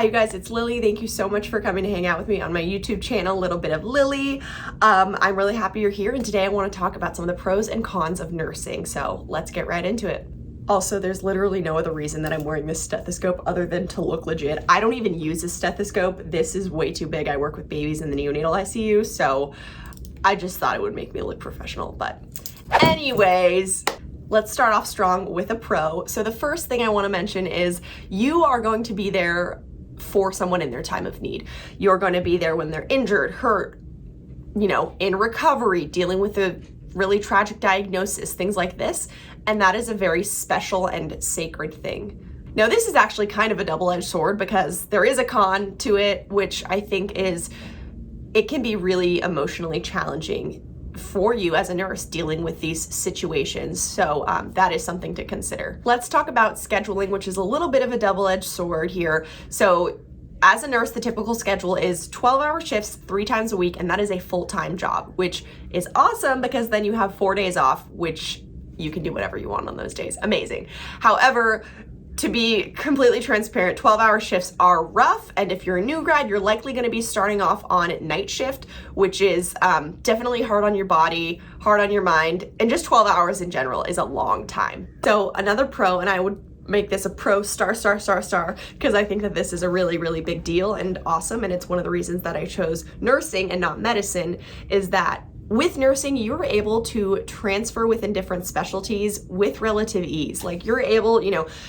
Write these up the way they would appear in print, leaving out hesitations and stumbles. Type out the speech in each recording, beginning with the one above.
Hi you guys, it's Lily. Thank you so much for coming to hang out with me on my YouTube channel, Little Bit of Lily. I'm really happy you're here, and today I want to talk about some of the pros and cons of nursing, so let's get right into it. Also, there's literally no other reason that I'm wearing this stethoscope other than to look legit. I don't even use a stethoscope. This is way too big. I work with babies in the neonatal ICU, so I just thought it would make me look professional, but anyways. Let's start off strong with a pro. So the first thing I want to mention is you are going to be there for someone in their time of need. You're going to be there when they're injured, hurt, in recovery, dealing with a really tragic diagnosis, things like this. And that is a very special and sacred thing. Now, this is actually kind of a double-edged sword because there is a con to it, which I think is it can be really emotionally challenging for you as a nurse dealing with these situations. So that is something to consider. Let's talk about scheduling, which is a little bit of a double-edged sword here. So as a nurse, the typical schedule is 12-hour shifts 3 times a week, and that is a full-time job, which is awesome because then you have 4 days off, which you can do whatever you want on those days. Amazing. However, to be completely transparent, 12-hour shifts are rough, and if you're a new grad, you're likely going to be starting off on night shift, which is definitely hard on your body, hard on your mind, and just 12 hours in general is a long time. So another pro, and I would make this a pro star, because I think that this is a really, really big deal and awesome, and it's one of the reasons that I chose nursing and not medicine, is that with nursing, you're able to transfer within different specialties with relative ease. Like you're able,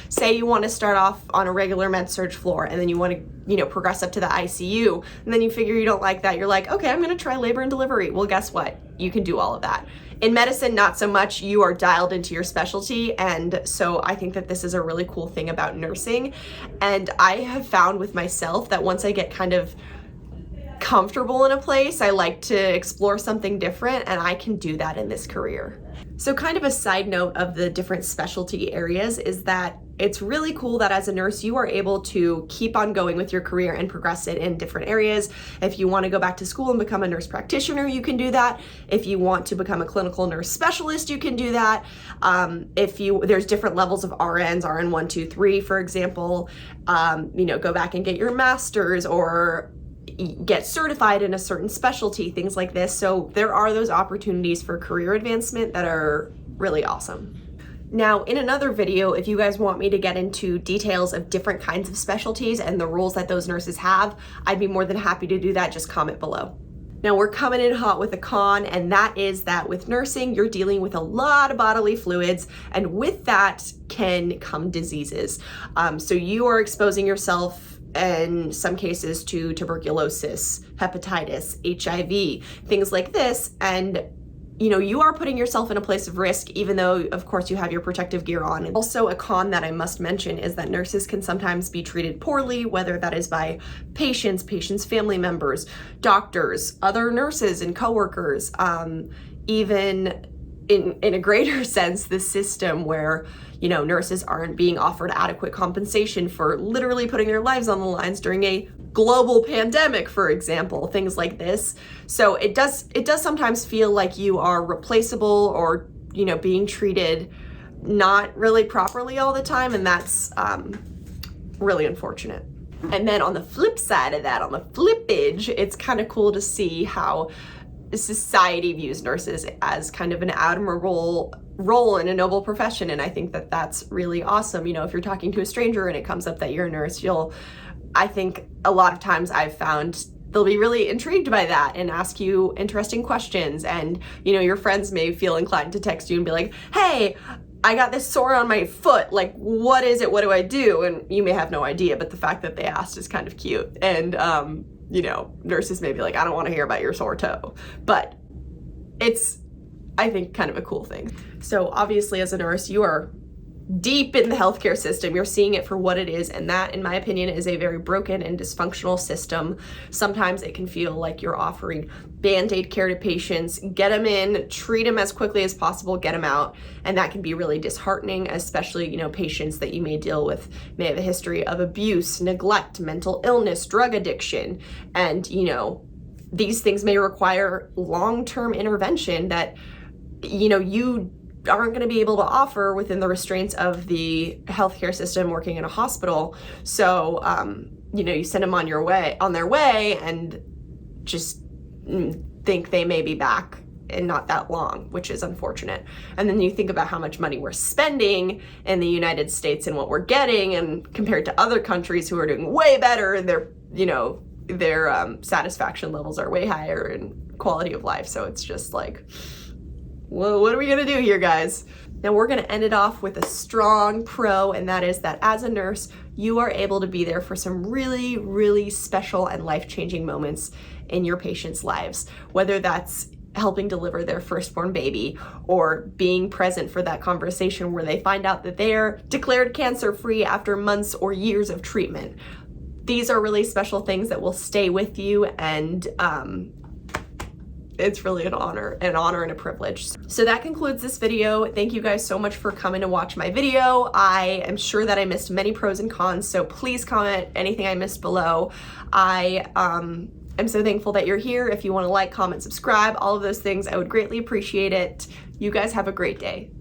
say you want to start off on a regular med surg floor and then you want to, progress up to the ICU, and then you figure you don't like that. You're like, okay, I'm going to try labor and delivery. Well, guess what? You can do all of that. In medicine, not so much. You are dialed into your specialty. And so I think that this is a really cool thing about nursing. And I have found with myself that once I get kind of comfortable in a place, I like to explore something different, and I can do that in this career. So kind of a side note of the different specialty areas is that it's really cool that as a nurse, you are able to keep on going with your career and progress it in different areas. If you want to go back to school and become a nurse practitioner, you can do that. If you want to become a clinical nurse specialist, you can do that. There's different levels of RNs, RN 1, 2, 3, for example. Go back and get your master's or get certified in a certain specialty, things like this. So there are those opportunities for career advancement that are really awesome. Now, in another video, if you guys want me to get into details of different kinds of specialties and the roles that those nurses have, I'd be more than happy to do that. Just comment below. Now we're coming in hot with a con, and that is that with nursing, you're dealing with a lot of bodily fluids, and with that can come diseases. So you are exposing yourself in some cases to tuberculosis, hepatitis, HIV, things like this. And you are putting yourself in a place of risk, even though, of course, you have your protective gear on. And also a con that I must mention is that nurses can sometimes be treated poorly, whether that is by patients' family members, doctors, other nurses and coworkers, even in a greater sense, the system where, nurses aren't being offered adequate compensation for literally putting their lives on the lines during a global pandemic, for example, things like this. So it does sometimes feel like you are replaceable or, being treated not really properly all the time. And that's really unfortunate. And then on the flip side of that, on the flippage, it's kind of cool to see how society views nurses as kind of an admirable role in a noble profession. And I think that that's really awesome. If you're talking to a stranger and it comes up that you're a nurse, I think a lot of times I've found they'll be really intrigued by that and ask you interesting questions. And, your friends may feel inclined to text you and be like, hey, I got this sore on my foot. Like, what is it? What do I do? And you may have no idea, but the fact that they asked is kind of cute. And, nurses may be like, I don't want to hear about your sore toe, but it's, I think, kind of a cool thing. So obviously as a nurse, you are deep in the healthcare system. You're seeing it for what it is, and that, in my opinion, is a very broken and dysfunctional system. Sometimes it can feel like you're offering Band-Aid care to patients, get them in, treat them as quickly as possible, get them out, and that can be really disheartening, especially, patients that you may deal with may have a history of abuse, neglect, mental illness, drug addiction, and, these things may require long-term intervention that, you aren't going to be able to offer within the restraints of the healthcare system working in a hospital. So you send them on their way and just think they may be back in not that long, which is unfortunate. And then you think about how much money we're spending in the United States and what we're getting, and compared to other countries who are doing way better, and their satisfaction levels are way higher and quality of life. So it's just like, well, what are we gonna do here, guys? Now we're gonna end it off with a strong pro, and that is that as a nurse, you are able to be there for some really, really special and life-changing moments in your patients' lives, whether that's helping deliver their firstborn baby, or being present for that conversation where they find out that they're declared cancer-free after months or years of treatment. These are really special things that will stay with you, and it's really an honor and a privilege. So that concludes this video. Thank you guys so much for coming to watch my video. I am sure that I missed many pros and cons, so please comment anything I missed below. I'm so thankful that you're here. If you want to like, comment, subscribe, all of those things, I would greatly appreciate it. You guys have a great day.